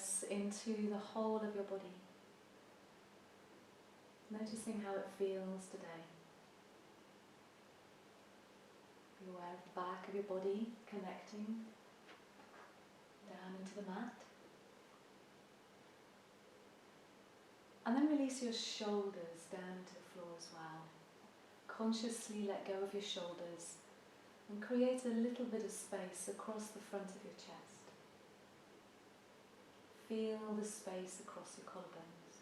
awareness into the whole of your body. Noticing how it feels today. Be aware of the back of your body connecting down into the mat. And then release your shoulders down to the floor as well. Consciously let go of your shoulders and create a little bit of space across the front of your chest. Feel the space across your collarbones.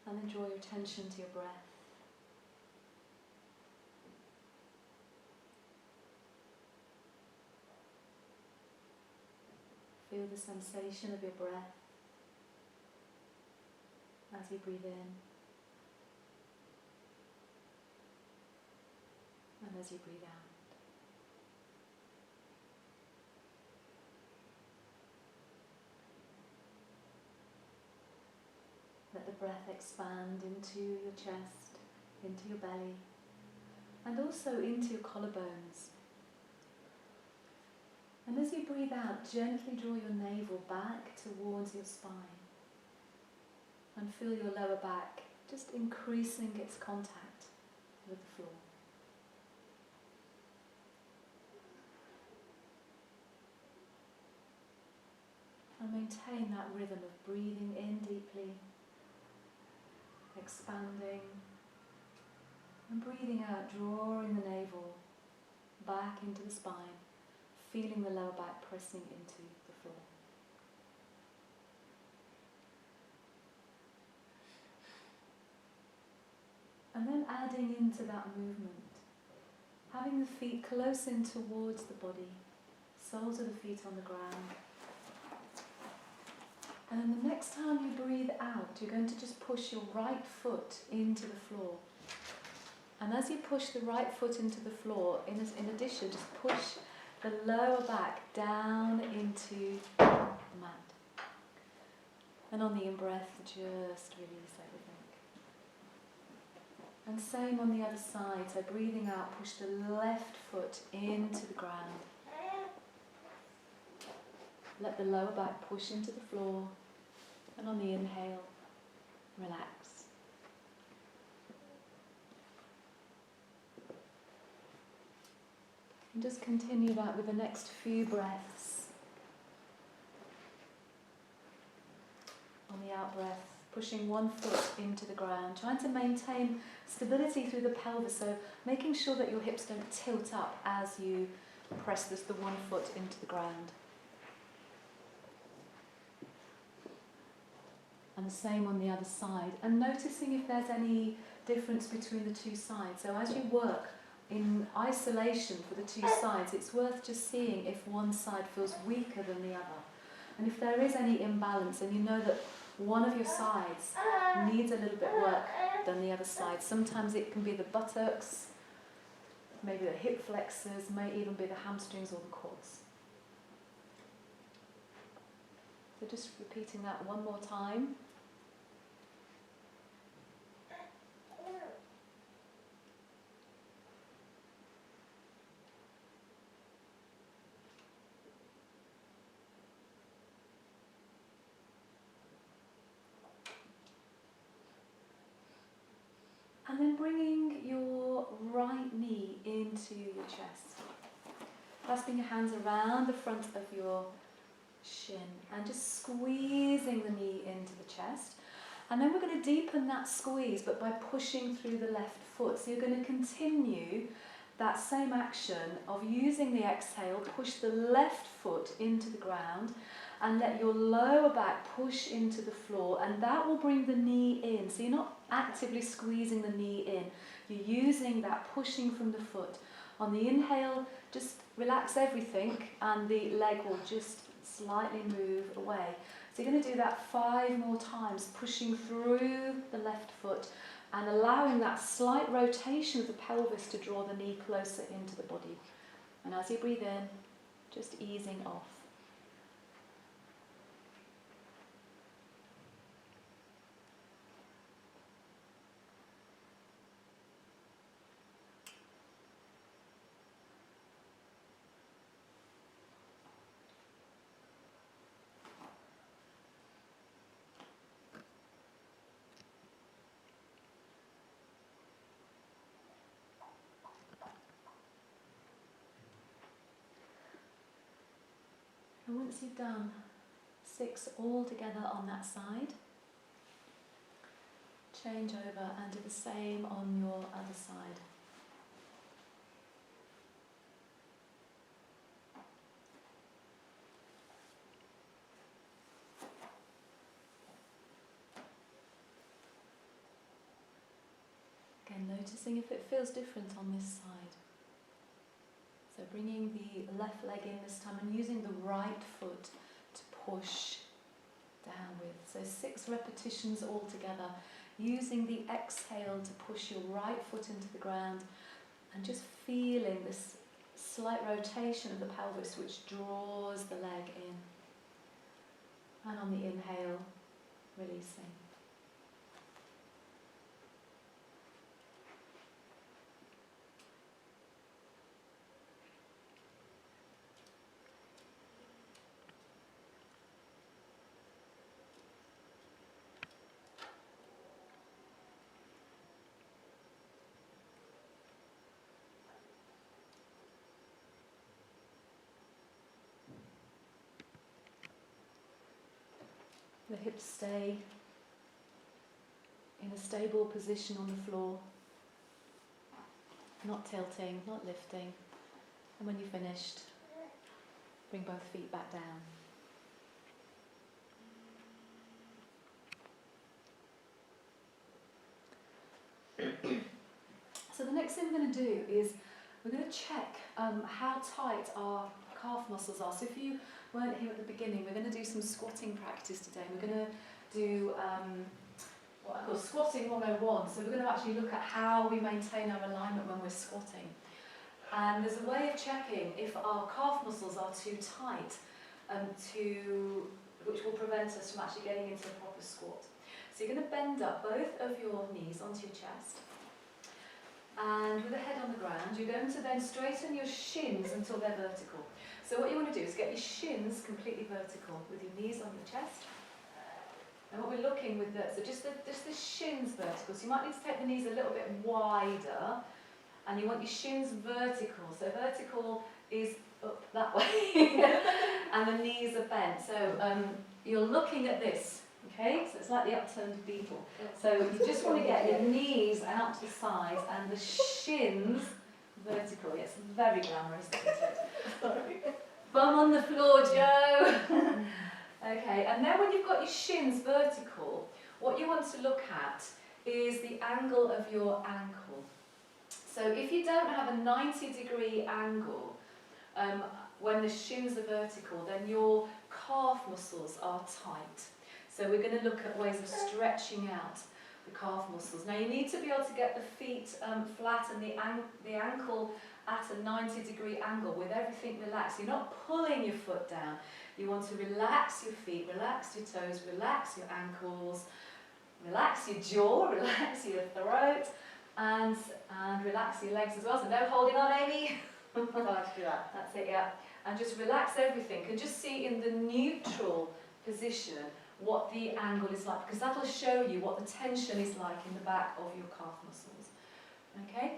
And then draw your attention to your breath. Feel the sensation of your breath as you breathe in and as you breathe out. Let the breath expand into your chest, into your belly, and also into your collarbones. And as you breathe out, gently draw your navel back towards your spine and feel your lower back just increasing its contact with the floor. And maintain that rhythm of breathing in deeply, expanding, and breathing out, drawing the navel back into the spine, feeling the lower back pressing into the floor. And then adding into that movement, having the feet close in towards the body, soles of the feet on the ground. And then the next time you breathe out, you're going to just push your right foot into the floor. And as you push the right foot into the floor, in addition, just push the lower back down into the mat. And on the in-breath, just release everything. And same on the other side, so breathing out, push the left foot into the ground. Let the lower back push into the floor, and on the inhale, relax. And just continue that with the next few breaths. On the out-breath, pushing one foot into the ground, trying to maintain stability through the pelvis, so making sure that your hips don't tilt up as you press the one foot into the ground. And the same on the other side, and noticing if there's any difference between the two sides. So as you work in isolation for the two sides, it's worth just seeing if one side feels weaker than the other. And if there is any imbalance and you know that one of your sides needs a little bit work than the other side, sometimes it can be the buttocks, maybe the hip flexors, may even be the hamstrings or the quads. So just repeating that one more time. And then bringing your right knee into your chest. Clasping your hands around the front of your shin and just squeezing the knee into the chest. And then we're going to deepen that squeeze, but by pushing through the left foot. So you're going to continue that same action of using the exhale, push the left foot into the ground and let your lower back push into the floor, and that will bring the knee in. So you're not actively squeezing the knee in, you're using that pushing from the foot. On the inhale, just relax everything and the leg will just slightly move away. So you're going to do that 5 more times, pushing through the left foot and allowing that slight rotation of the pelvis to draw the knee closer into the body. And as you breathe in, just easing off. And once you've done 6 all together on that side, change over and do the same on your other side. Again, noticing if it feels different on this side. So bringing the left leg in this time and using the right foot to push down with. So 6 repetitions all together, using the exhale to push your right foot into the ground and just feeling this slight rotation of the pelvis which draws the leg in. And on the inhale, releasing. The hips stay in a stable position on the floor, not tilting, not lifting. And when you're finished, bring both feet back down. So the next thing we're going to do is we're going to check how tight our calf muscles are. So if you weren't here at the beginning, we're going to do some squatting practice today. We're going to do what I call squatting 101. So we're going to actually look at how we maintain our alignment when we're squatting. And there's a way of checking if our calf muscles are too tight, which will prevent us from actually getting into a proper squat. So you're going to bend up both of your knees onto your chest. And with the head on the ground, you're going to then straighten your shins until they're vertical. So what you want to do is get your shins completely vertical with your knees on your chest. And what we're looking with so just the shins vertical. So you might need to take the knees a little bit wider, and you want your shins vertical. So vertical is up that way, and the knees are bent. So you're looking at this. Okay, so it's like the upturned beetle. So you just want to get your knees out to the sides and the shins vertical. It's very glamorous, isn't it? Sorry. Bum on the floor, Joe. Okay, and then when you've got your shins vertical, what you want to look at is the angle of your ankle. So if you don't have a 90-degree angle, when the shins are vertical, then your calf muscles are tight. So we're going to look at ways of stretching out the calf muscles. Now you need to be able to get the feet flat and the ankle at a 90-degree angle with everything relaxed. You're not pulling your foot down. You want to relax your feet, relax your toes, relax your ankles, relax your jaw, relax your throat, and relax your legs as well. So no holding on, Amy. I like to do that. That's it, yeah. And just relax everything and just see in the neutral position what the angle is like, because that'll show you what the tension is like in the back of your calf muscles. Okay?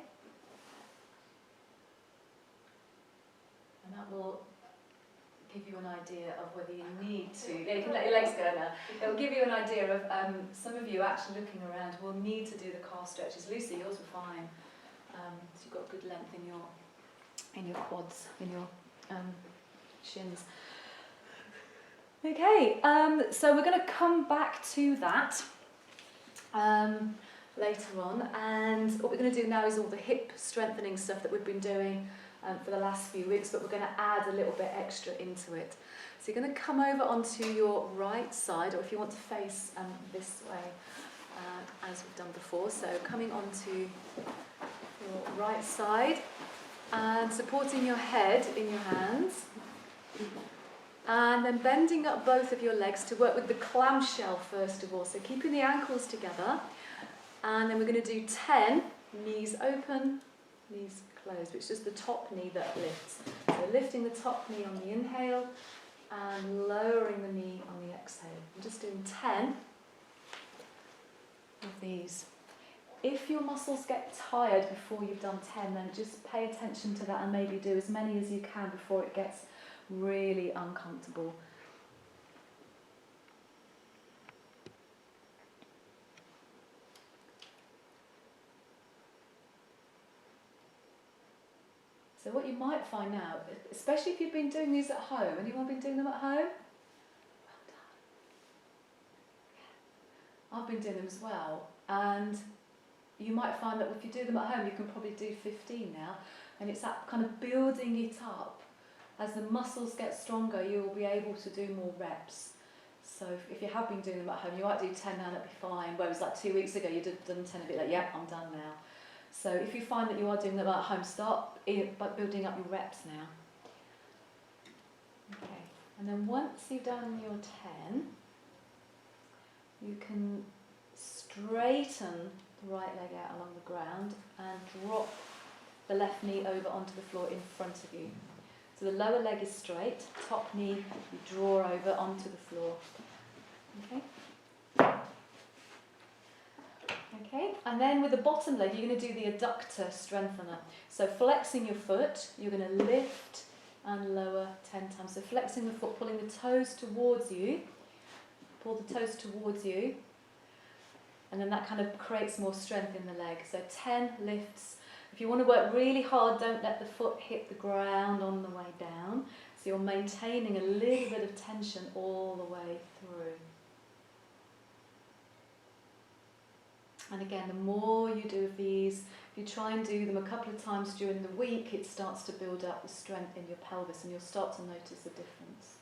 And that will give you an idea of whether you need to. Yeah, you can let your legs go now. It will give you an idea of some of you actually looking around will need to do the calf stretches. Lucy, yours were fine. So you've got good length in your quads, in your shins. Okay, so we're going to come back to that later on, and what we're going to do now is all the hip strengthening stuff that we've been doing for the last few weeks, but we're going to add a little bit extra into it. So you're going to come over onto your right side, or if you want to face this way, as we've done before. So coming onto your right side and supporting your head in your hands. And then bending up both of your legs to work with the clamshell first of all. So keeping the ankles together. And then we're going to do 10, knees open, knees closed, which is the top knee that lifts. So lifting the top knee on the inhale and lowering the knee on the exhale. I'm just doing 10 of these. If your muscles get tired before you've done 10, then just pay attention to that and maybe do as many as you can before it gets really uncomfortable. So what you might find now, especially if you've been doing these at home, anyone been doing them at home? Well done. I've been doing them as well, and you might find that if you do them at home, you can probably do 15 now, and it's that kind of building it up. As the muscles get stronger, you will be able to do more reps. So if you have been doing them at home, you might do 10 now, that'd be fine. Whereas like 2 weeks ago, you'd done 10 a bit like, yep, I'm done now. So if you find that you are doing them at home, start by building up your reps now. Okay, and then once you've done your 10, you can straighten the right leg out along the ground and drop the left knee over onto the floor in front of you. So the lower leg is straight, top knee you draw over onto the floor. Okay? Okay, and then with the bottom leg, you're going to do the adductor strengthener. So flexing your foot, you're going to lift and lower 10 times. So flexing the foot, pulling the toes towards you, pull the toes towards you, and then that kind of creates more strength in the leg. So 10 lifts. If you want to work really hard, don't let the foot hit the ground on the way down. So you're maintaining a little bit of tension all the way through. And again, the more you do of these, if you try and do them a couple of times during the week, it starts to build up the strength in your pelvis and you'll start to notice the difference.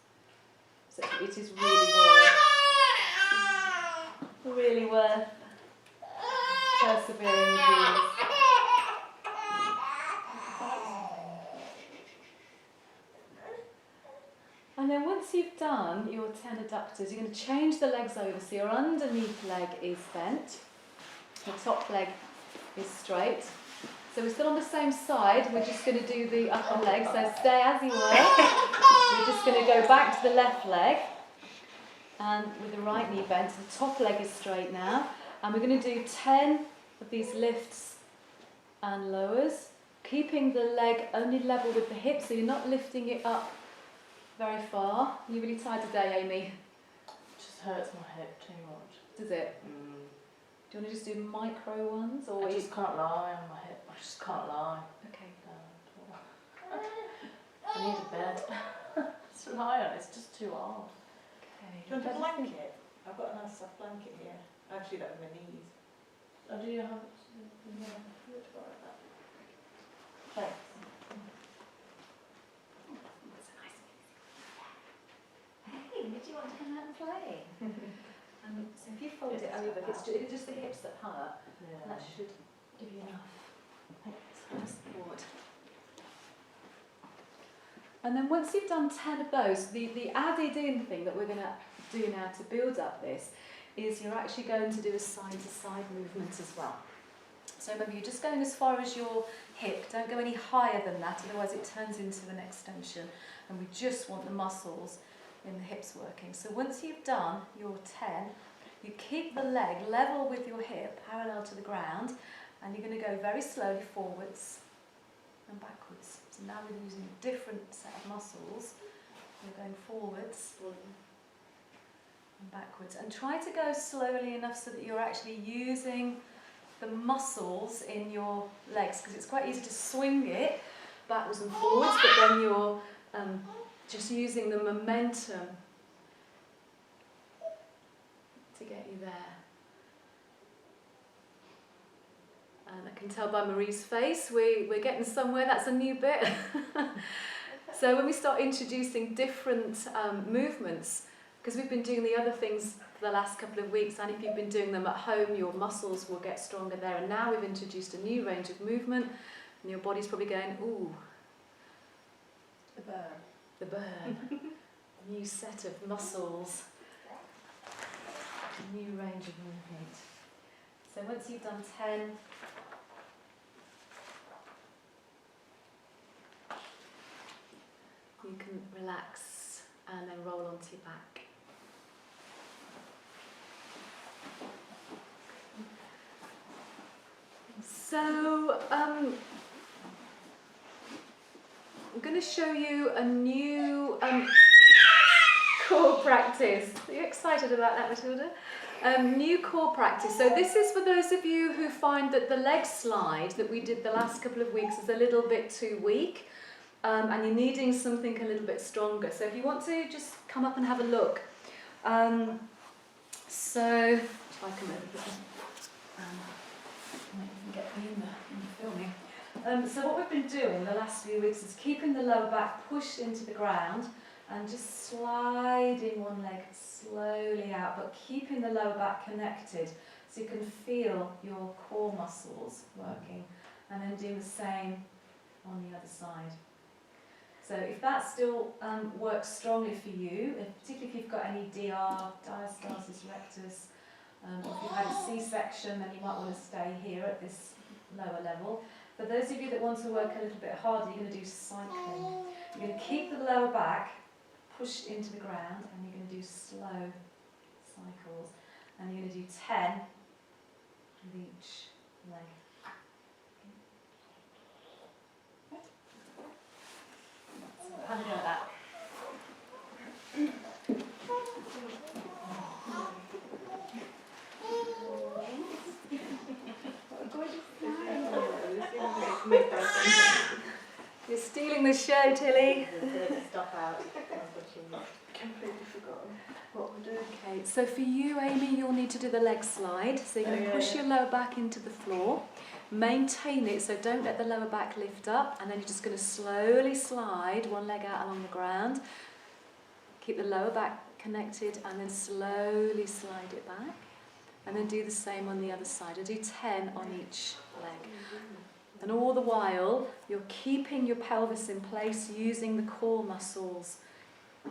So it is really worth persevering with these. And then once you've done your 10 adductors, you're going to change the legs over. So your underneath leg is bent, the top leg is straight. So we're still on the same side, we're just going to do the upper leg. So stay as you were. We're just going to go back to the left leg. And with the right knee bent, the top leg is straight now. And we're going to do 10 of these lifts and lowers, keeping the leg only level with the hip, so you're not lifting it up very far. Are you really tired today, Amy? It just hurts my hip too much. Does it? Do you want to just do micro ones? Or I just can't lie on my hip. I just can't lie. Okay. I need a bed to lie on. It's just too hard. Okay. Do you want a blanket? I've got a nice soft blanket here. I actually that with my knees. Oh, do you have it? Yeah, let's borrow that. Thanks. Hey, did you want to come out and play? So if you fold it over, it's just the hips that hurt. Yeah. That should give you enough support. And then once you've done 10 of those, the added in thing that we're going to do now to build up this is you're actually going to do a side-to-side movement as well. So remember, you're just going as far as your hip. Don't go any higher than that, otherwise it turns into an extension. And we just want the muscles in the hips working. So once you've done your 10, you keep the leg level with your hip, parallel to the ground, and you're going to go very slowly forwards and backwards. So now we're using a different set of muscles. We're going forwards and backwards. And try to go slowly enough so that you're actually using the muscles in your legs, because it's quite easy to swing it backwards and forwards, but then you're just using the momentum to get you there. And I can tell by Marie's face, we're getting somewhere. That's a new bit. So when we start introducing different movements, because we've been doing the other things for the last couple of weeks, and if you've been doing them at home, your muscles will get stronger there. And now we've introduced a new range of movement, and your body's probably going, ooh. The burn. The burn. A new set of muscles. A new range of movement. So once you've done 10, you can relax and then roll onto your back. So I'm going going to show you a new core practice. Are you excited about that, Matilda? New core practice. So this is for those of you who find that the leg slide that we did the last couple of weeks is a little bit too weak, and you're needing something a little bit stronger. So if you want to just come up and have a look. So if I come over here, might even get me in the filming. So what we've been doing the last few weeks is keeping the lower back pushed into the ground and just sliding one leg slowly out, but keeping the lower back connected so you can feel your core muscles working, and then doing the same on the other side. So if that still works strongly for you, particularly if you've got any diastasis rectus, or if you've had a C-section, then you might want to stay here at this lower level. For those of you that want to work a little bit harder, you're going to do cycling. You're going to keep the lower back pushed into the ground, and you're going to do slow cycles. And you're going to do 10 with each leg. Have a go at that. You're stealing the show, Tilly. Stop out. Completely forgotten what we're doing. Okay, so for you, Amy, you'll need to do the leg slide. So you're going to push your lower back into the floor. Maintain it, so don't let the lower back lift up, and then you're just going to slowly slide one leg out along the ground. Keep the lower back connected, and then slowly slide it back. And then do the same on the other side. I do 10 on each leg. And all the while, you're keeping your pelvis in place using the core muscles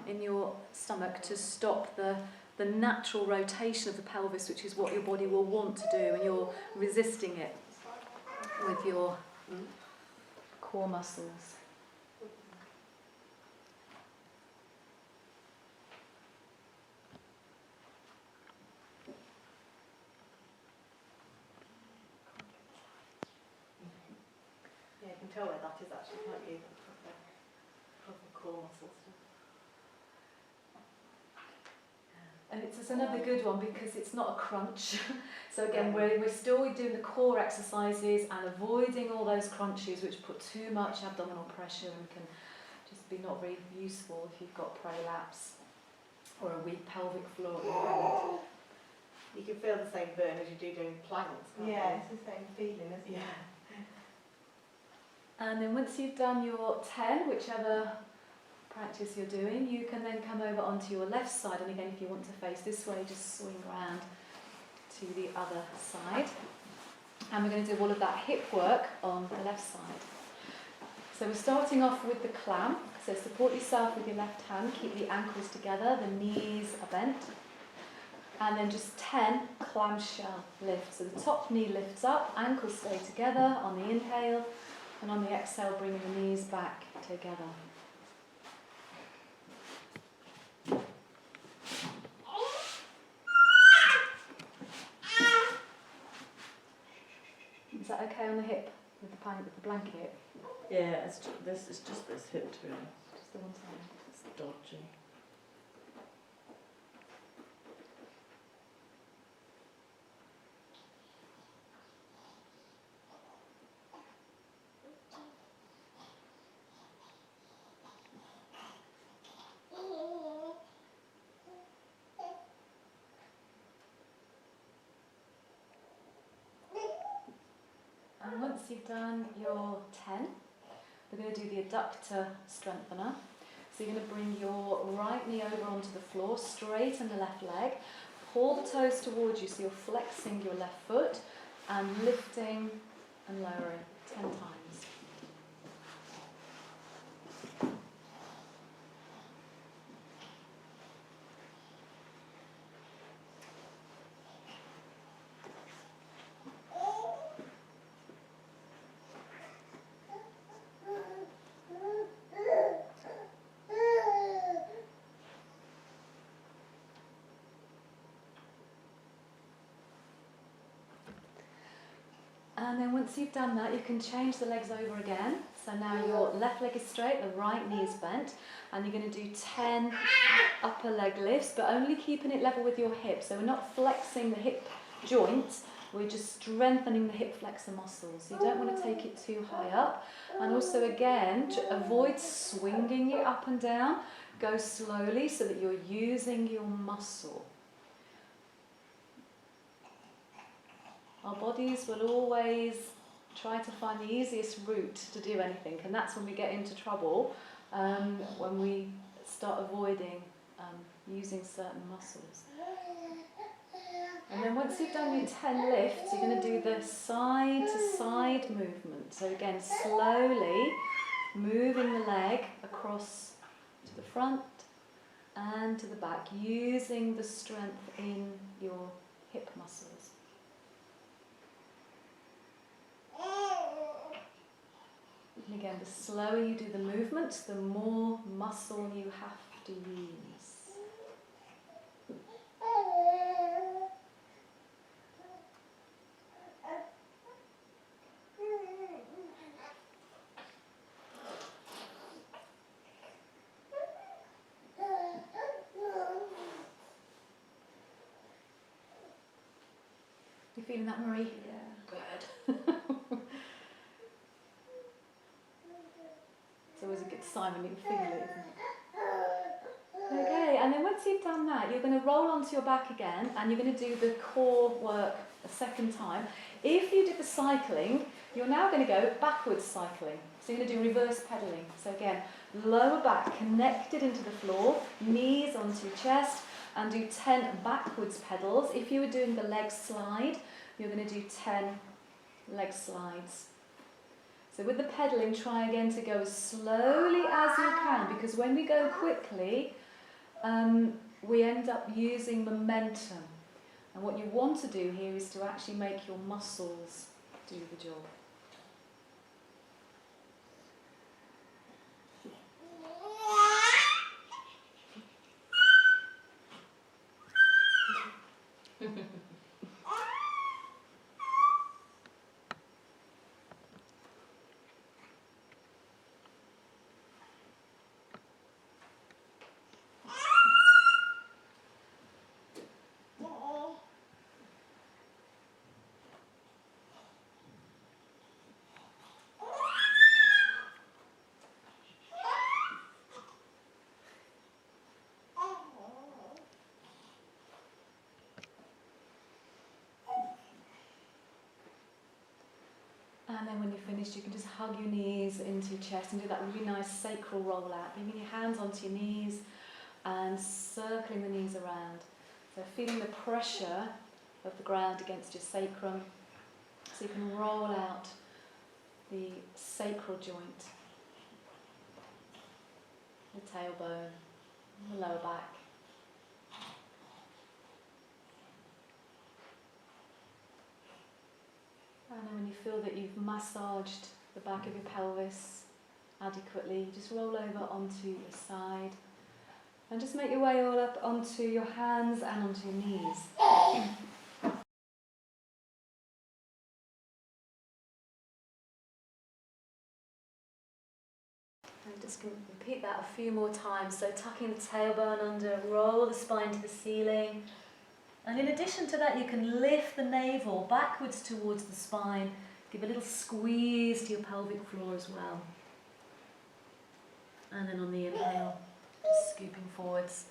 in your stomach to stop the natural rotation of the pelvis, which is what your body will want to do, and you're resisting it with your core muscles. Yeah, you can tell where that is actually, can't you? Proper core muscles. And it's another good one because it's not a crunch. So again, we're still doing the core exercises and avoiding all those crunches which put too much abdominal pressure and can just be not very useful if you've got prolapse or a weak pelvic floor. You can feel the same burn as you do doing planks, can't you? Yeah, it's the same feeling, isn't it? And then once you've done your 10, whichever practice you're doing, you can then come over onto your left side, and again if you want to face this way, just swing around to the other side, and we're going to do all of that hip work on the left side. So we're starting off with the clam, so support yourself with your left hand, keep the ankles together, the knees are bent, and then just 10 clamshell lifts. So the top knee lifts up, ankles stay together on the inhale, and on the exhale bringing the knees back together. Is that okay on the hip with the blanket? Yeah, it's just this hip, to be honest. Just the one side. It's dodgy. And once you've done your 10, we're going to do the adductor strengthener. So you're going to bring your right knee over onto the floor, straighten the left leg, pull the toes towards you so you're flexing your left foot and lifting and lowering 10 times. And then once you've done that, you can change the legs over again. So now your left leg is straight, the right knee is bent, and you're going to do 10 upper leg lifts, but only keeping it level with your hips. So we're not flexing the hip joints, we're just strengthening the hip flexor muscles. So you don't want to take it too high up. And also again, to avoid swinging it up and down, go slowly so that you're using your muscle. Our bodies will always try to find the easiest route to do anything, and that's when we get into trouble, when we start avoiding using certain muscles. And then once you've done your 10 lifts, you're going to do the side to side movement. So again, slowly moving the leg across to the front and to the back, using the strength in your hip muscles. And again, the slower you do the movement, the more muscle you have to use. You feeling that, Marie? Yeah. Good. It's always a good sign when you can feel it, isn't it? Okay, and then once you've done that, you're going to roll onto your back again, and you're going to do the core work a second time. If you did the cycling, you're now going to go backwards cycling. So you're going to do reverse pedaling. So again, lower back connected into the floor, knees onto your chest, and do 10 backwards pedals. If you were doing the leg slide, you're going to do 10 leg slides. So with the pedaling, try again to go as slowly as you can, because when we go quickly, we end up using momentum. And what you want to do here is to actually make your muscles do the job. And then when you're finished, you can just hug your knees into your chest and do that really nice sacral roll out, bringing your hands onto your knees and circling the knees around. So feeling the pressure of the ground against your sacrum, so you can roll out the sacral joint, the tailbone, the lower back. And then when you feel that you've massaged the back of your pelvis adequately, just roll over onto your side and just make your way all up onto your hands and onto your knees. And just repeat that a few more times. So tucking the tailbone under, roll the spine to the ceiling. And in addition to that, you can lift the navel backwards towards the spine. Give a little squeeze to your pelvic floor as well. And then on the inhale, just scooping forwards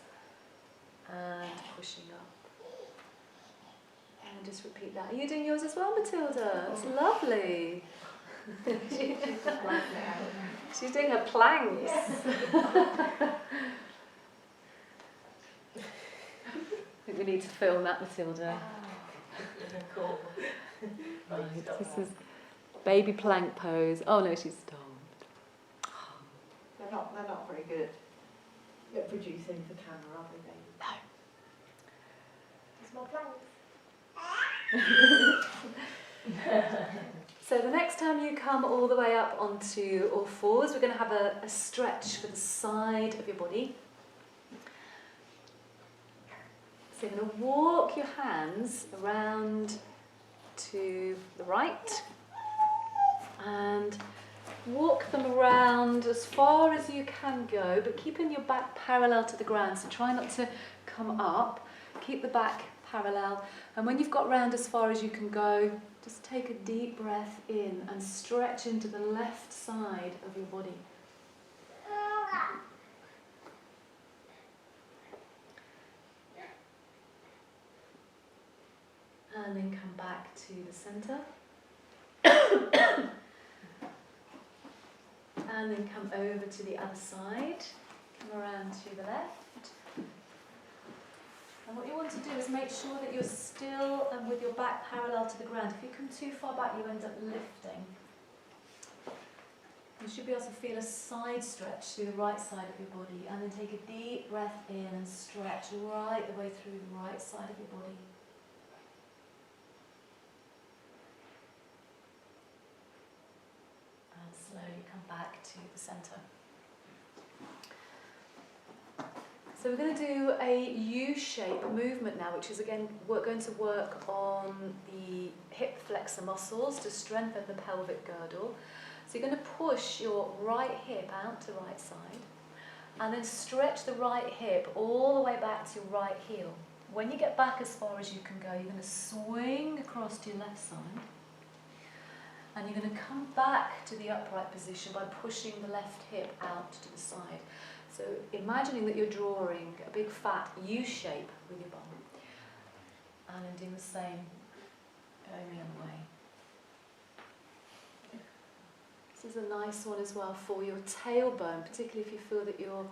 and pushing up. And just repeat that. Are you doing yours as well, Matilda? It's lovely. She's doing her planks. I think we need to film that, Matilda. Cool. Right, this is baby plank pose. Oh no, she's stopped. They're not very good at producing for camera, are they, baby? No. It's more planks. So the next time you come all the way up onto all fours, we're going to have a stretch for the side of your body. So you're going to walk your hands around to the right And walk them around as far as you can go, but keeping your back parallel to the ground. So try not to come up. Keep the back parallel. And when you've got round as far as you can go, just take a deep breath in and stretch into the left side of your body. And then come back to the centre. And then come over to the other side. Come around to the left. And what you want to do is make sure that you're still and with your back parallel to the ground. If you come too far back, you end up lifting. You should be able to feel a side stretch through the right side of your body. And then take a deep breath in and stretch right the way through the right side of your body. Slowly come back to the centre. So we're going to do a U-shape movement now, which is again we're going to work on the hip flexor muscles to strengthen the pelvic girdle. So you're going to push your right hip out to right side and then stretch the right hip all the way back to your right heel. When you get back as far as you can go, you're going to swing across to your left side. And you're going to come back to the upright position by pushing the left hip out to the side. So imagining that you're drawing a big fat U-shape with your bum. And then doing the same going the other way. This is a nice one as well for your tailbone, particularly if you feel that your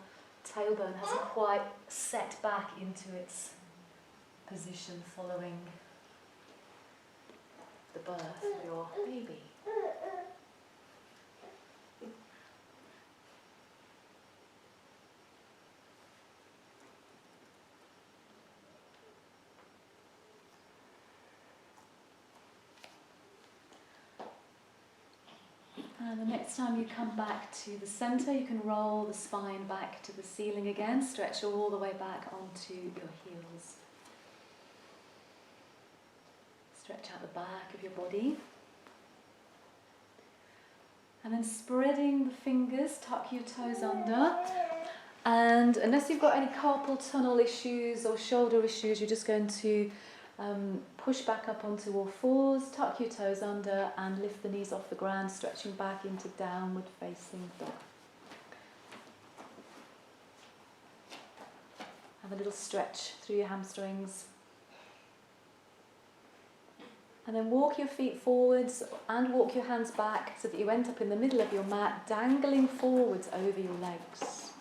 tailbone hasn't quite set back into its position following the birth of your baby. And the next time you come back to the centre, you can roll the spine back to the ceiling again, stretch all the way back onto your heels. Stretch out the back of your body. And then spreading the fingers, tuck your toes under. And unless you've got any carpal tunnel issues or shoulder issues, you're just going to push back up onto all fours, tuck your toes under and lift the knees off the ground, stretching back into downward facing dog. Have a little stretch through your hamstrings. And then walk your feet forwards and walk your hands back so that you end up in the middle of your mat, dangling forwards over your legs.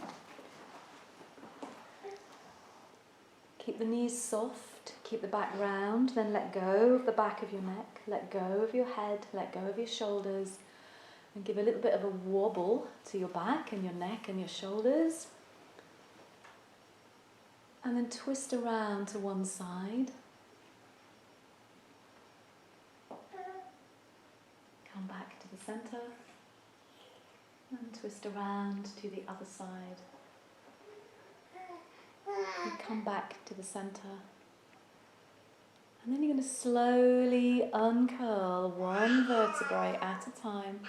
Keep the knees soft, keep the back round, then let go of the back of your neck, let go of your head, let go of your shoulders, and give a little bit of a wobble to your back and your neck and your shoulders. And then twist around to one side. Come back to the centre and twist around to the other side. And come back to the centre. And then you're going to slowly uncurl one vertebrae at a time,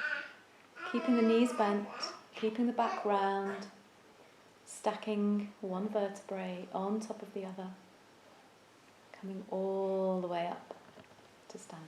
keeping the knees bent, keeping the back round, stacking one vertebrae on top of the other, coming all the way up to standing.